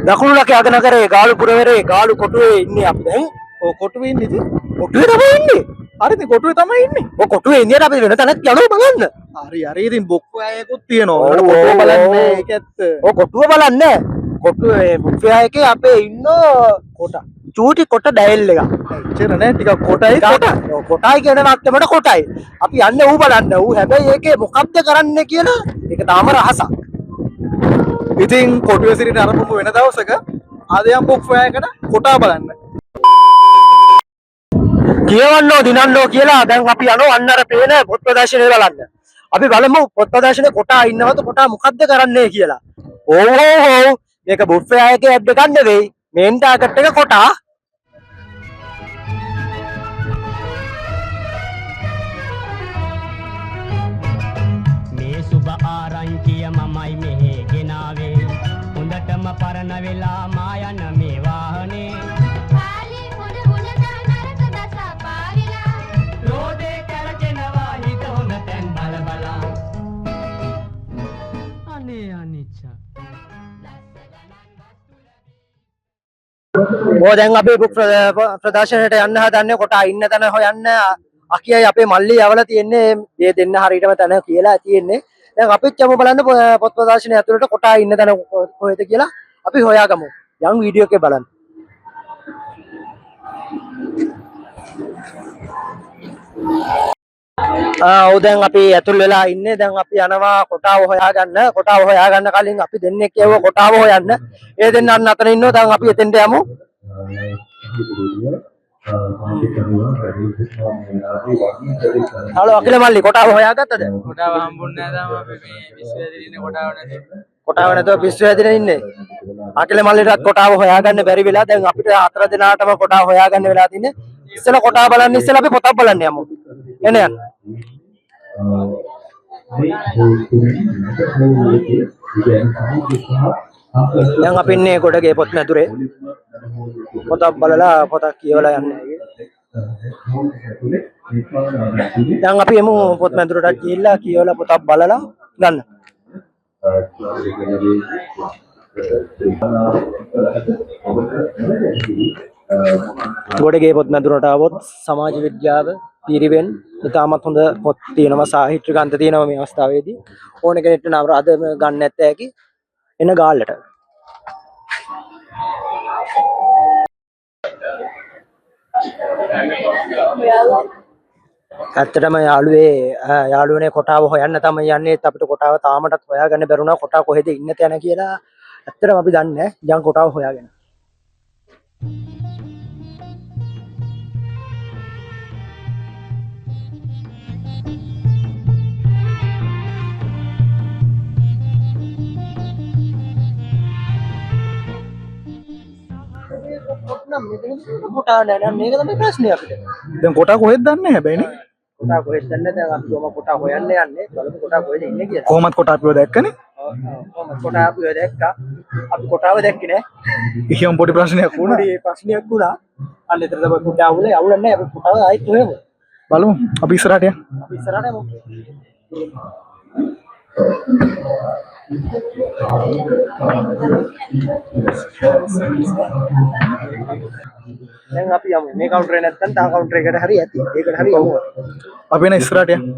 දකුණු ලක නගරේ ගාලු පුරවරේ ගාලු කොටුවේ ඉන්නේ අපි දැන්. ඔව් කොටුවේ ඉන්නේ ඉතින්. කොටුවේ තමයි ඉන්නේ. හරි ඉතින් කොටුවේ තමයි ඉන්නේ. ඔය කොටුවේ ඉන්නේ අපි වෙන තැනක් යනවා බලන්න. හරි හරි ඉතින් බොක්කු අයකුත් තියෙනවා. ඔව්, ඒකට කොටුව ඔව්, බලන්නේ ඔව්. ඒක ඇත්ත. ඔය කොටුව බලන්න. කොටුවේ බුෆේ එකේ අපේ ඉන්න කොට. චූටි කොට ඩයල් එක. එච්චර නෑ ටිකක් කොටයි කොට. ඔව් කොටයි කියන මට්ටමට කොටයි. අපි යන්නේ ඌ බලන්න. ඌ හැබැයි ඒකේ මොකක්ද කරන්නේ කියලා ඒක තාම රහසක්. ඉතින් කොටුවේ සිටින අරමුණු වෙන දවසක ආදයන් බොක්කු අයකට කොටා බලන්න. කියවන්නෝ දිනන්නෝ කියලා දැන් අපි යනවා අන්න අර පේන පොත් ප්‍රදර්ශනය බලන්න. අපි බලමු පොත් ප්‍රදර්ශනයේ කොටා ඉන්නවද කොටා මොකද්ද කරන්නේ කියලා. ඔව් ඔව් ඔව් මේක බුෆේ එකේ ඇඩ් එකක් නෙවෙයි. මේන් ටාගට් එක කොටා. මේ සුබ ආරංචිය මමයි මෙහෙ ගෙනාවේ. හොඳටම පරණ වෙලා මා යන මේ වාහනේ. රෝදේ කැරකෙනවා හිත හොඳ තැන් බල බලා. අනේ අනිච්චා. ඕ දැන් අපි බුක් ප්‍රදර්ශනයට යන්න හදන්නේ කොටා ඉන්න තැන හොයන්න. අකියයි අපේ මල්ලි යවලා තියෙන්නේ මේ දෙන්න හරියටම තැන කියලා තියෙන්නේ. දැන් අපිත් යමු බලන්න පොත් ප්‍රදර්ශනය ඇතුළට කොටා ඉන්න තැන කොහෙද කියලා අපි හොයාගමු. යන් වීඩියෝ එකේ බලන්න. ඔව් දැන් අපි ඇතුල් වෙලා ඉන්නේ. දැන් අපි යනවා කොටාව හොයාගන්න. කොටාව හොයාගන්න කලින් අපි දෙන්නෙක් කියව කොටාව හොයන්න. ඒ දෙන්න අන්න අතන ඉන්නවා. දැන් අපි එතෙන්ට යමු. හලෝ අකිල මල්ලි කොටාව හොයාගත්තද? කොටාව හම්බුන්නේ නැහැ තාම අපි මේ විශ්වවිද්‍යාලේ ඉන්නේ කොටාව නැති. කොටාව නැතුව පිස්සු හැදිලා ඉන්නේ. අකිල මල්ලිටත් කොටාව හොයාගන්න බැරි වෙලා දැන් අපිට හතර දිනාටම කොටාව හොයාගන්න වෙලා තින්නේ. ඉස්සෙල්ලා කොටාව බලන්න ඉස්සෙල්ලා අපි පොතක් බලන්න යමු. එන්න යන්න. දැන් අපි ඉන්නේ කොටගේ පොත් මැදුරේ. පොතක් බලලා පොතක් කියවලා යන්නේ. දැන් අපි එමු පොත් මැදුරට ගිහිල්ලා කියවලා පොතක් බලලා ගන්න. ගොඩගේ පොත් මැදුරට આવොත් සමාජ විද්‍යාව පිරිවෙන් ඉතාමත් හොඳ පොත් තියෙනවා සාහිත්‍ය ග්‍රන්ථ තියෙනවා මේ අවස්ථාවේදී ඕන කෙනෙක්ට නම් අද ගන්න නැත්te ඇකි එන ගාල්ලට ඇත්තටම යාළුවනේ කොටාව හොයන්න තමයි යන්නේ අපිට කොටාව තාමටත් හොයාගන්න බැරුණා කොටාව කොහෙද ඉන්න තැන කියලා ඇත්තටම අපි දන්නේ නැහැ දැන් කොටාව හොයාගෙන කොටාව නෑ මේක තමයි ප්‍රශ්නේ අපිට දැන් කොටා කොහෙද දන්නේ හැබැයිනේ. කොටා කොහෙද දන්නේ දැන් අපි කොහොම කොටා හොයන්න යන්නේ බලමු කොටා කොහෙද ඉන්නේ කියලා කොහොමත් කොටා අපිව දැක්කනේ. කොහොමද කොටා අපිව දැක්කා අපි කොටාව දැක්කේ නෑ එහෙම පොඩි ප්‍රශ්නයක් වුණා. පොඩි ප්‍රශ්නයක් වුණා අන්න එතන තමයි කොටා අවුලන්නේ නැහැ අපි කොටාව ආයෙත් හොයමු බලමු අපි ඉස්සරහට යමු. අපි ඉස්සරහට යමු දැන් අපි යමු මේ කවුන්ටරේ නැත්තම් තා කවුන්ටර් එකට හරි ඇති ඒකට හරි යමු අපි එන ඉස්සරහට යමු.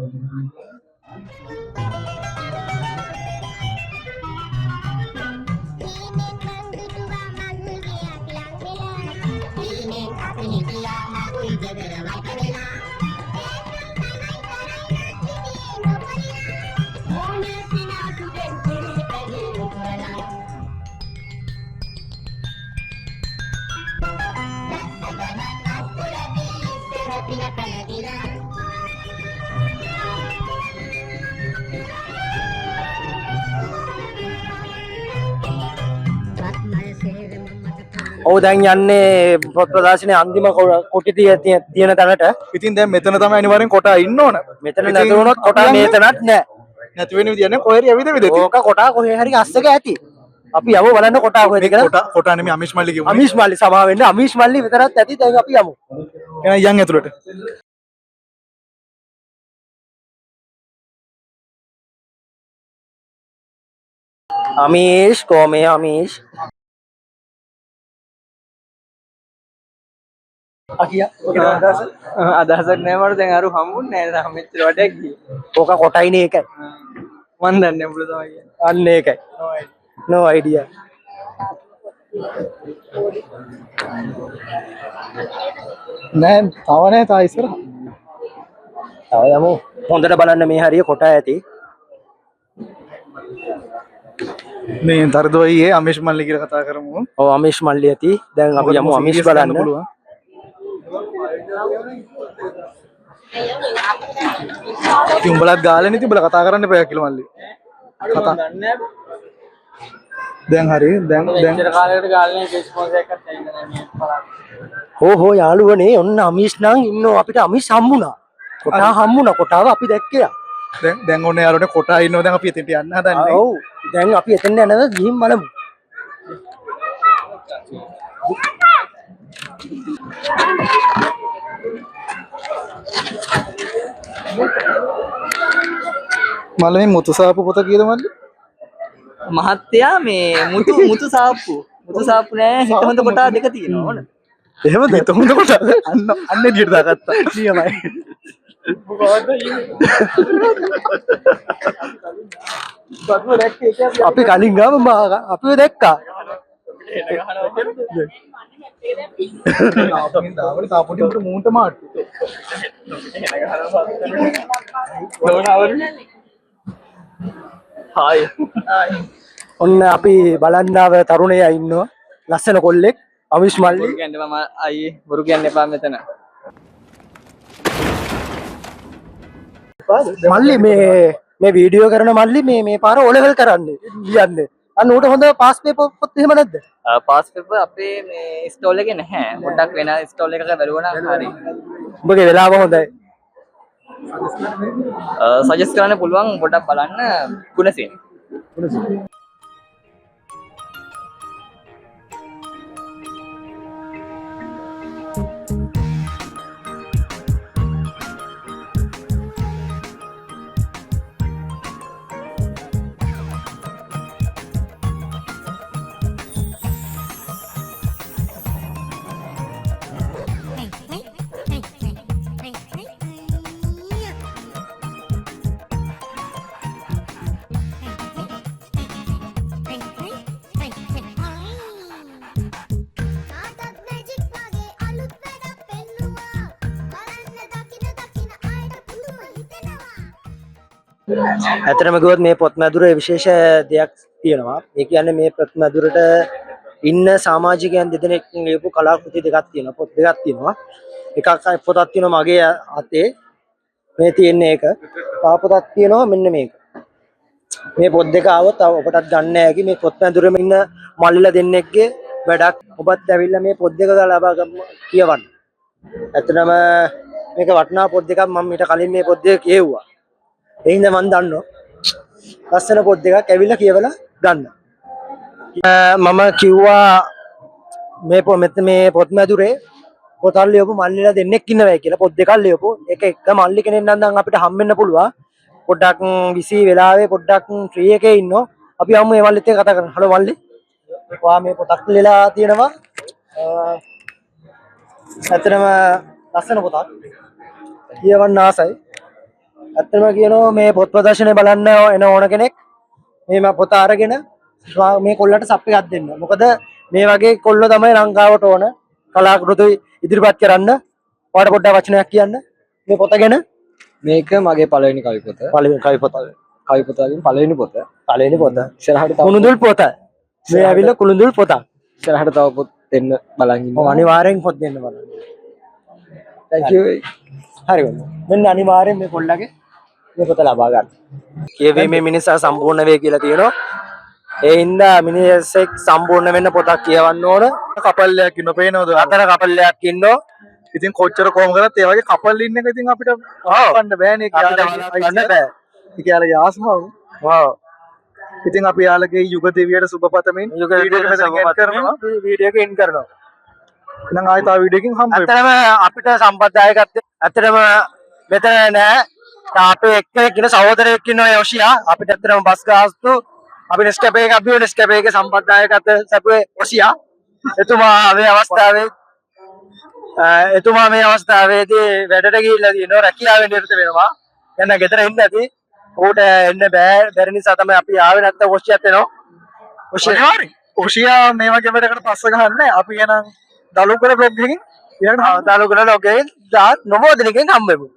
ඔව් දැන් යන්නේ පොත් ප්‍රදර්ශනයේ අන්තිම කොටි තියෙන තැනට. ඉතින් දැන් මෙතන තමයි අනිවාර්යෙන් කොටා ඉන්න ඕන. මෙතන නැති වුණොත් කොටා මෙතනත් නැහැ. නැති වෙන විදිය නැහැ. කොහේ හරි ඇවිදවිද ඉතින්. ඕක කොටා කොහේ හරි අස්සක ඇති. අපි යමු බලන්න කොටා කොහෙද කියලා. කොටා නෙමෙයි අමිෂ් මල්ලි කියමු. අමිෂ් මල්ලි සමා වෙන්න අමිෂ් මල්ලි විතරක් ඇති. දැන් අපි යමු. එහෙනම් යන් ඇතුළට. අමිෂ් කොහමද අමිෂ්? අකියා අදහසක් නෑ මට දැන් අරු හම්බුන්නේ නෑ තාම මෙච්චර වටයක් ගියේ. ඕක කොටයිනේ ඒකයි. මන් දන්නේ උඹලා තමයි කියන්නේ. අන්න ඒකයි. no idea. නෑ තව නෑ තා ඉස්සරහ. තව යමු. හොඳට බලන්න මේ හරිය කොට ඇති. මේ දර්දෝයියේ අමේෂ් මල්ලි කියලා කතා කරමු. ඔව් අමීෂ් මල්ලි ඇති. දැන් අපි යමු අමීෂ් බලන්න. ඉතින් උඹලත් ගාලා නේ උඹලා කතා කරන්න එපා කියලා මල්ලි. කතා දන්නේ දැන් හරි දැන් මෙච්චර කාලයකට ගාල්නේ රිස්පොන්ස් එකක් ඇවිල්ලා නෑ මේ පළාත්. හෝ යාළුවනේ ඔන්න අමීෂ් නම් ඉන්නවා අපිට අමීෂ් හම්බුණා. කොටා හම්බුණා කොටාව අපි දැක්කයා. දැන් ඔන්න යාළුවනේ කොටා ඉන්නවා දැන් අපි එතනට යන්න හදන්නේ. ඔව් දැන් අපි එතන යනවා ගිහින් බලමු. මල්ලි මේ මුතුසාපු පොත කීයද මල්ලි? මහත්තයා මේ මුතු සාප්පු නෑ හිත හොඳ කොටා දෙක තියෙනවා ඕන. එහෙමද? හිත හොඳ කොට අන්න එළියට දාගත්තා. නියමයි. අපි කලින් ගාම අපිව දැක්කා. තාපොටි උට මූන්ට මාට්ටු. හායි. ඔන්න අපි බලන්නාව තරුණයා ඉන්නවා. ලස්සන කොල්ලෙක් අමීෂ් මල්ලි. බොරු කියන්න එපා අයියේ බොරු කියන්න එපා මෙතන. මල්ලි මේ වීඩියෝ කරන මල්ලි මේ පාර O level කරන්නේ ලියන්නේ. අන්න උට හොඳ පාස් පේපර් පොත් එහෙම නැද්ද? පාස් පේපර් අපේ මේ ස්ටෝල් එකේ නැහැ. පොඩ්ඩක් වෙන ස්ටෝල් එකක බැලුවා නම් හරි. උඹගේ වෙලාව හොඳයි. සජෙස්ට් කරන්න පුළුවන් පොඩ්ඩක් බලන්න ගුණසේන. ඇත්තටම කිව්වොත් මේ පොත් මැදුරේ විශේෂ දෙයක් තියෙනවා. ඒ කියන්නේ මේ පොත් මැදුරට ඉන්න සමාජිකයන් දෙදෙනෙක් ලියපු කලාකෘති දෙකක් තියෙනවා. පොත් දෙකක් තියෙනවා. එකක් පොතක් තියෙනවා මගේ අතේ. මේ තියෙන්නේ ඒක. තව පොතක් තියෙනවා මෙන්න මේක. මේ පොත් දෙක ආවොත් ඔබටත් ගන්න හැකි මේ පොත් මැදුරේම ඉන්න මල්ලිලා දෙන්නෙක්ගේ වැඩක්. ඔබත් ඇවිල්ලා මේ පොත් දෙක ලබා කියවන්න. ඇත්තටම මේක වටිනා පොත් දෙකක් මම ඊට කලින් මේ පොත් දෙක කියෙව්වා. ඒ හින්දා මම දන්නවා ලස්සන පොත් දෙකක් ඇවිල්ලා කියවලා ගන්න. මම කිව්වා මේ පොත් මැදුරේ පොතල් ලියපු මල්ලිලා දෙන්නෙක් ඉන්නවා කියලා පොත් දෙකක් ලියපු. ඒක එක මල්ලි කෙනෙක් නම් අපිට හම්බෙන්න පුළුවන්. පොඩ්ඩක් විසි වෙලාවේ පොඩ්ඩක් ෆ්‍රී එකේ ඉන්නෝ. අපි යමු මේ මල්ලිත් එක්ක කතා කරන්න. හලෝ මල්ලි. ඔයා මේ පොතක් ලියලා තියෙනවා. ඇත්තටම ලස්සන පොතක්. කියවන්න ආසයි. ඇත්තම කියනවා මේ පොත් ප්‍රදර්ශනය බලන්න එන ඕන කෙනෙක් මේ පොත අරගෙන මේ කොල්ලට සප් එකක් දෙන්න. මොකද මේ වගේ කොල්ල තමයි ලංකාවට ඕන කලාකෘති ඉදිරිපත් කරන්න. ඔයාලට පොඩ්ඩක් වචනයක් කියන්න මේ පොත ගැන. මේක මගේ පළවෙනි කවි පොත. පළවෙනි කවි පොත. කවි පොත වලින් පළවෙනි පොත. පළවෙනි පොත. ඉස්සරහට තව කුණුදුල් පොත. මේ ඇවිල්ලා කුණුදුල් පොත. ඉස්සරහට තව පොත් දෙන්න බලන් ඔව් ඉන්නවා. අනිවාර්යෙන් පොත් දෙන්න බලන්න. thank you. හරි මෙන්න අනිවාර්යෙන් මේ කොල්ලගේ මේ පොත ලබා ගන්න. කියවීමේ මිනිසා සම්පූර්ණ වේ කියලා තියෙනවා. ඒ හින්දා මිනිස්සෙක් සම්පූර්ණ වෙන්න පොතක් කියවන්න ඕන. කපල්ලයක් ඉන්න පේනවද? අතර කපල්ලයක් ඉන්නෝ. ඉතින් කොච්චර කොහොම කරත් ඒ වගේ කපල් ඉන්න එක ඉතින් අපිට ගන්න බෑනේ. ගන්න බෑ. ඒක යාලගේ ආසාව. ඔව්. ඉතින් අපි යාලගේ යුග දෙවියට සුබ පතමින් වීඩියෝ එක මෙතන එන්ඩ් කරනවා. වීඩියෝ එක එන්ඩ් කරනවා. එහෙනම් ආයෙත් ආ වීඩියෝ එකකින් හම්බ වෙමු. ඇත්තටම අපිට සම්පත්දායකත්වය ඇත්තටම මෙතන නෑ. අපේ එක්කෙනෙක් ඉන්න සහෝදරයෙක් ඉන්නවා යොෂියා. අපිට ඇත්තටම බස් ගාස්තු අපි නෙස්කැපේ එක අපි නෙස්කැපේ එකේ සම්පත්දායකත්වය සැපුවේ යොෂියා. එතුමා මේ අවස්ථාවේ එතුමා මේ අවස්ථාවේදී වැඩට ගිහිල්ලා තියෙනවා රැකියාවෙන් නිරත වෙනවා. එන්න ගෙදර ඉන්න ඇති. ඌට එන්න බැරි නිසා තමයි අපි ආවේ නැත්නම් ඔෂියත් එනවා. අනිවාර්යෙන්. ඔෂියා මේ වගේ වැඩකට පස්ස ගහන්නේ අපි එනං දලුකර බ්ලොග් එකකින් ඊළඟට දාලුකර ලෝකයෙන් නොබෝ දිනකින් හම්බෙමු.